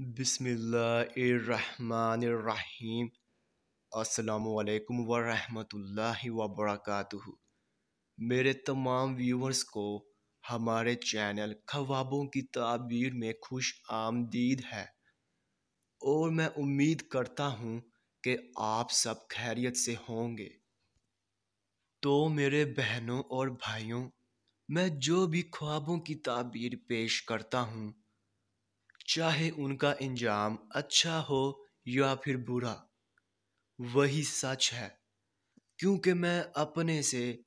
बिस्मिल्लाहिर्रहमानिर्रहीम। अस्सलामुअलैकुम वरहमतुल्लाहि वबरकातुहू। मेरे तमाम व्यूवर्स को हमारे चैनल ख्वाबों की ताबीर में खुश आमदीद है और मैं उम्मीद करता हूँ कि आप सब खैरियत से होंगे। तो मेरे बहनों और भाइयों, मैं जो भी ख्वाबों की ताबीर पेश करता हूँ, चाहे उनका इंजाम अच्छा हो या फिर बुरा, वही सच है। क्योंकि मैं अपने से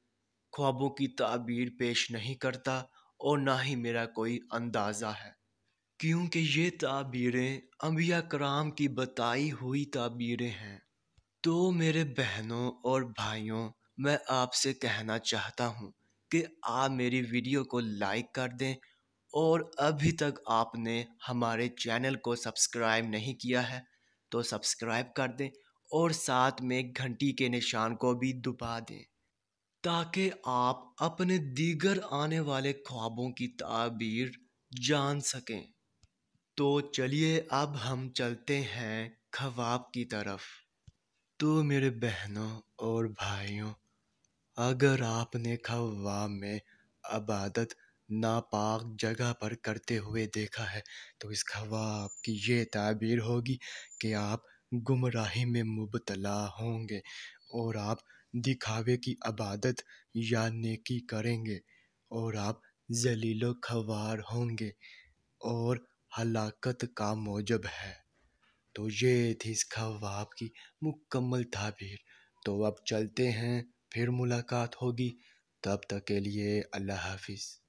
ख्वाबों की ताबीर पेश नहीं करता और ना ही मेरा कोई अंदाज़ा है, क्योंकि ये ताबीरें अंबिया कराम की बताई हुई ताबीरें हैं। तो मेरे बहनों और भाइयों, मैं आपसे कहना चाहता हूँ कि आप मेरी वीडियो को लाइक कर दें और अभी तक आपने हमारे चैनल को सब्सक्राइब नहीं किया है तो सब्सक्राइब कर दें और साथ में घंटी के निशान को भी दबा दें, ताकि आप अपने दीगर आने वाले ख्वाबों की ताबीर जान सकें। तो चलिए अब हम चलते हैं ख्वाब की तरफ। तो मेरे बहनों और भाइयों, अगर आपने ख्वाब में इबादत नापाक जगह पर करते हुए देखा है तो इस ख्वाब की ये ताबीर होगी कि आप गुमराही में मुबतला होंगे और आप दिखावे की इबादत या नेकी करेंगे और आप जलीलो ख्वार होंगे और हलाकत का मौजब है। तो ये थी इस ख्वाब की मुकम्मल ताबीर। तो अब चलते हैं, फिर मुलाकात होगी। तब तक के लिए अल्लाह हाफिज़।